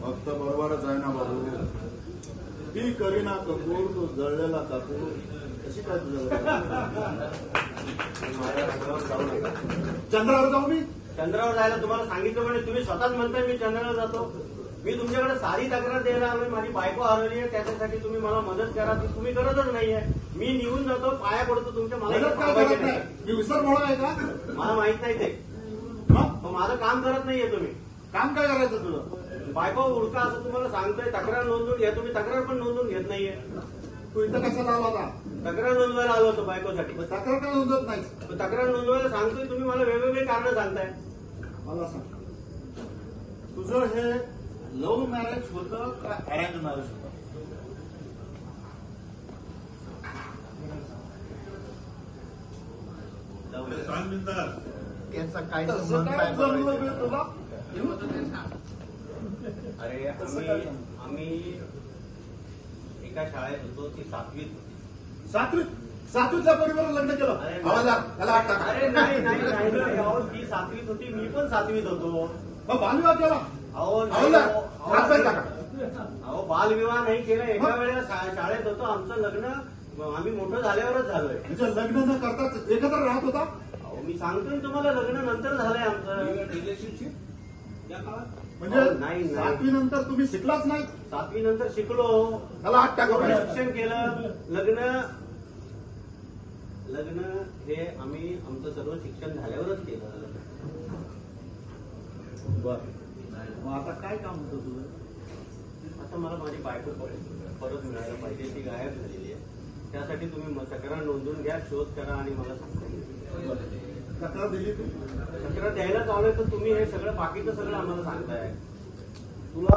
फक्त बरोबरच आहे ना बाबू. ती करीना कपूर, तो जळलेला कापूर, कशी काय तुझ्या चंद्रावर जाऊ मी? चंद्रावर जायला तुम्हाला सांगितलं म्हणजे तुम्ही स्वतःच म्हणताय मी चंद्रावर जातो. मी तुमच्याकडे सारी तक्रार द्यायला आलोय, माझी बायको हरवली आहे, त्याच्यासाठी तुम्ही मला मदत करा. ती तुम्ही करतच नाहीये. मी निघून जातो, पाया पडतो तुमच्या. मदत काय करत नाही? मी विसर म्हणून आहे का? मला माहित नाही ते. मग माझं काम करत नाहीये तुम्ही. काम काय करायचं तुझं? बायको उडका असं तुम्हाला सांगतोय, तक्रार नोंदवून घ्या. तुम्ही तक्रार पण नोंदवून घेत नाहीये. तू इथं कशाला आला होता? तक्रार नोंदवायला आलो होतो बायकोसाठी. तक्रार काय नोंदवत नाही? तक्रार नोंदवायला सांगतोय, तुम्ही मला वेगवेगळे कारण सांगताय. मला सांग, तुझं हे लव्ह मॅरेज होतं का अरेंज मॅरेज होतं? याचा काय तसं काय जमलं बे तुला? अरे आम्ही एका शाळेत होतो, ती 7वीत होती. सातवीतल्या परिवारात लग्न केलं? त्याला आठ टाका. अरे नाही नाही नाही नाही, अहो ती 7वीत होती, मी पण 7वीत होतो. बालविवाह केला? अहो बालविवाह नाही केला. एका वेळेला शाळेत होतो. आमचं लग्न आम्ही मोठं झाल्यावरच झालोय. म्हणजे लग्न न करताच एकत्र राहत होता? अहो मी सांगतोय तुम्हाला, लग्न नंतर झालंय आमचं रिलेशनशिप या काळात. म्हणजे नाही 7वी नंतर तुम्ही शिकलाच नाही? 7वी नंतर शिकलो, त्याला आठ टाका. शिक्षण केलं. लग्न हे आम्ही आमचं सर्व शिक्षण झाल्यावरच केलं. बर, मग आता काय काम होतं तुझं? आता मला माझी बायको परत मिळायला पाहिजे. ती गायब झालेली आहे. त्यासाठी तुम्ही तक्रार नोंदवून घ्या, शोध करा आणि मला सांगा. तक्रार दिली तू? तक्रार द्यायला चालू तर तुम्ही हे सगळं बाकीचं सगळं आम्हाला सांगताय. तुला